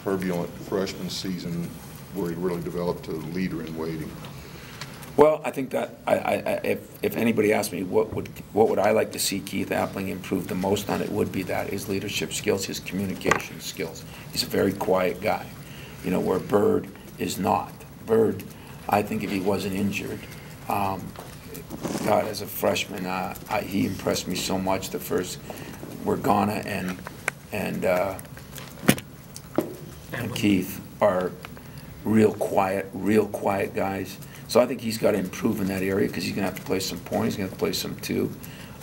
turbulent freshman season where he really developed a leader in waiting? Well, I think that if anybody asked me what would I like to see Keith Appling improve the most on, it would be that, his leadership skills, his communication skills. He's a very quiet guy, you know, where Bird is not. Bird, I think if he wasn't injured, God, as a freshman, he impressed me so much. The first were Ghana and Keith are real quiet guys. So I think he's got to improve in that area because he's going to have to play some point. He's going to have to play some two.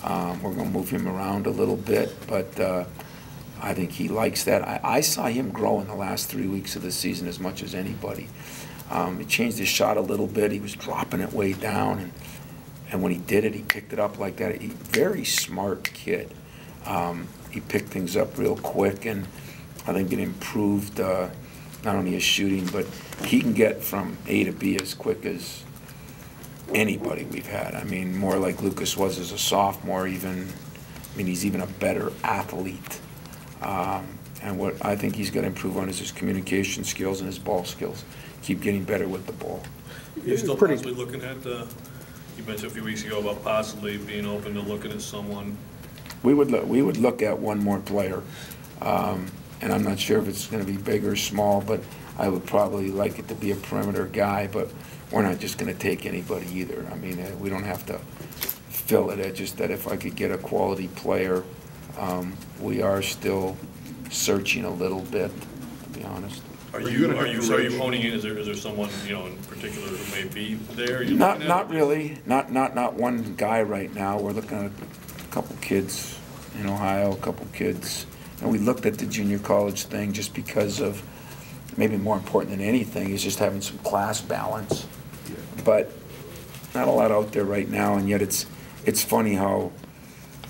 We're going to move him around a little bit, but I think he likes that. I saw him grow in the last 3 weeks of the season as much as anybody. He changed his shot a little bit. He was dropping it way down, and when he did it, he picked it up like that. Very smart kid. He picked things up real quick, and I think it improved not only his shooting, but he can get from A to B as quick as anybody we've had. I mean, more like Lucas was as a sophomore even. I mean, he's even a better athlete. And what I think he's got to improve on is his communication skills and his ball skills. Keep getting better with the ball. You're still possibly looking at, you mentioned a few weeks ago about possibly being open to looking at someone. We would look at one more player. And I'm not sure if it's going to be big or small, but I would probably like it to be a perimeter guy, but we're not just going to take anybody either. I mean, we don't have to fill it. It's just that if I could get a quality player, we are still searching a little bit, to be honest. Are you honing in? Is there someone, you know, in particular who may be there? Not really. Not one guy right now. We're looking at a couple kids in Ohio, a couple kids. And we looked at the junior college thing just because of, maybe more important than anything, is just having some class balance. But not a lot out there right now, and yet it's funny how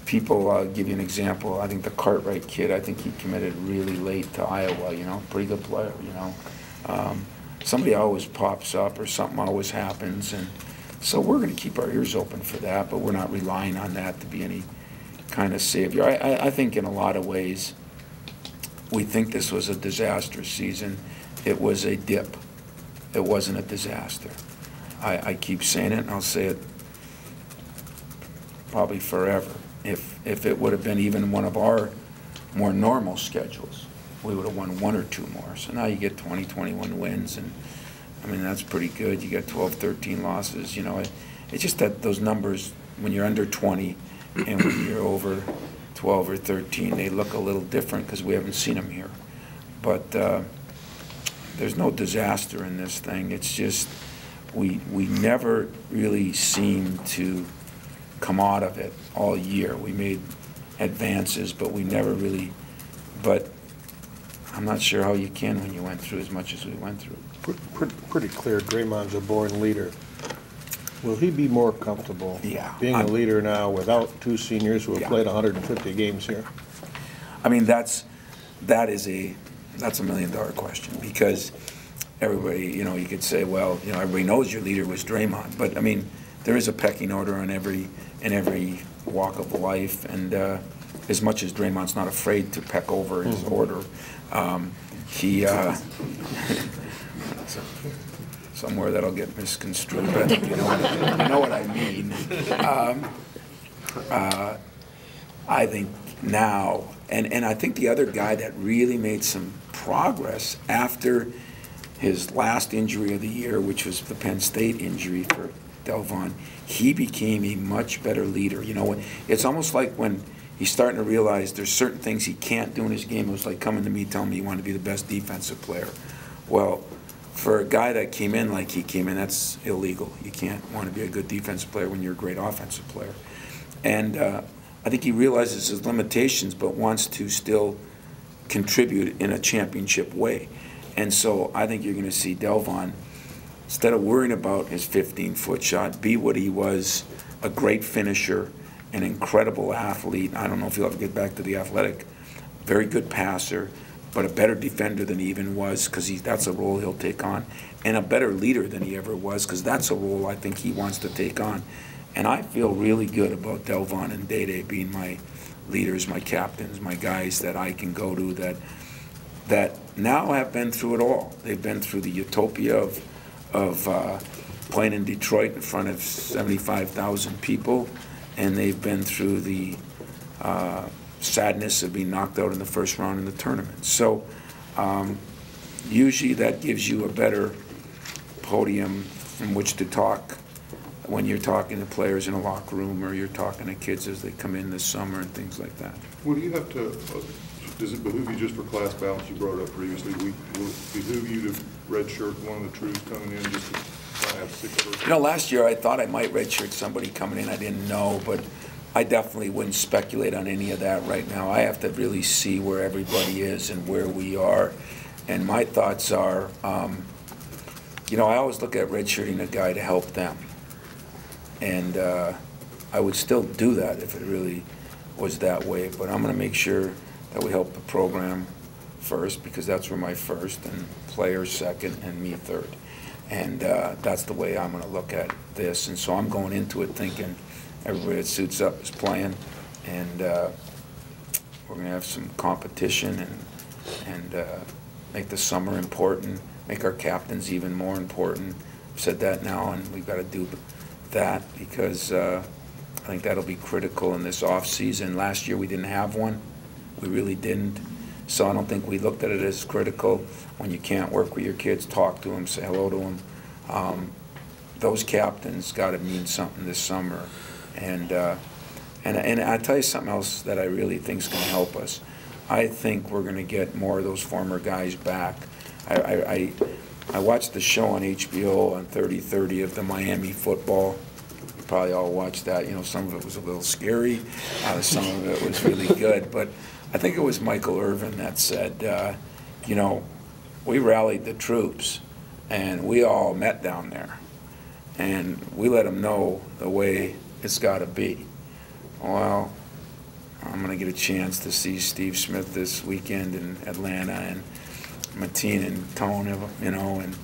people give you an example. I think the Cartwright kid, I think he committed really late to Iowa, you know, pretty good player, you know. Somebody always pops up or something always happens, and so we're going to keep our ears open for that, but we're not relying on that to be any kind of savior. I think in a lot of ways we think this was a disastrous season. It was a dip. It wasn't a disaster. I keep saying it, and I'll say it probably forever. If it would have been even one of our more normal schedules, we would have won 1 or 2 more. So now you get 20, 21 wins, and I mean, that's pretty good. You get 12, 13 losses. You know, it's just that those numbers, when you're under 20, and when you're over 12 or 13, they look a little different because we haven't seen them here. But there's no disaster in this thing. It's just we never really seem to come out of it all year. We made advances, but we never really. But I'm not sure how you can when you went through as much as we went through. Pretty clear, Draymond's a born leader. Will he be more comfortable being a leader now without 2 seniors who have played 150 games here? I mean, that's a $1 million question, because everybody, you know, you could say, well, you know, everybody knows your leader was Draymond, but I mean, there is a pecking order in every walk of life, and as much as Draymond's not afraid to peck over his order, he somewhere that'll get misconstrued, but you know what I mean. I think now, and I think the other guy that really made some progress after his last injury of the year, which was the Penn State injury for Delvon, he became a much better leader. You know, it's almost like when he's starting to realize there's certain things he can't do in his game. It was like coming to me telling me he wanted to be the best defensive player. Well, for a guy that came in like he came in, that's illegal. You can't want to be a good defensive player when you're a great offensive player. And I think he realizes his limitations, but wants to still contribute in a championship way. And so I think you're going to see Delvon, instead of worrying about his 15-foot shot, be what he was, a great finisher, an incredible athlete. I don't know if he'll ever get back to the athletic, very good passer, but a better defender than he even was, because that's a role he'll take on, and a better leader than he ever was, because that's a role I think he wants to take on. And I feel really good about Delvon and Dede being my leaders, my captains, my guys that I can go to, that that now have been through it all. They've been through the utopia of playing in Detroit in front of 75,000 people, and they've been through the sadness of being knocked out in the first round in the tournament. So usually that gives you a better podium from which to talk when you're talking to players in a locker room, or you're talking to kids as they come in this summer and things like that. Well, do you have to, does it behoove you, just for class balance, you brought it up previously, will it behoove you to redshirt one of the troops coming in just to try to have 6 first? You know, last year I thought I might redshirt somebody coming in. I didn't know, but I definitely wouldn't speculate on any of that right now. I have to really see where everybody is and where we are. And my thoughts are, you know, I always look at redshirting a guy to help them. And I would still do that if it really was that way. But I'm going to make sure that we help the program first, because that's where my first, and players second, and me third. And that's the way I'm going to look at this. And so I'm going into it thinking everybody that suits up is playing, and we're going to have some competition and make the summer important, make our captains even more important. I've said that now, and we've got to do that, because I think that'll be critical in this off season. Last year we didn't have one. We really didn't. So I don't think we looked at it as critical. When you can't work with your kids, talk to them, say hello to them. Those captains got to mean something this summer. And I'll tell you something else that I really think is going to help us. I think we're going to get more of those former guys back. I watched the show on HBO on 30/30 of the Miami football. You probably all watched that. You know, some of it was a little scary. Some of it was really good. But I think it was Michael Irvin that said, you know, we rallied the troops, and we all met down there. And we let them know the way it's got to be. Well, I'm going to get a chance to see Steve Smith this weekend in Atlanta, and Mateen and Tone, you know, and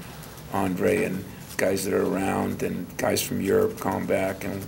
Andre, and guys that are around, and guys from Europe come back, and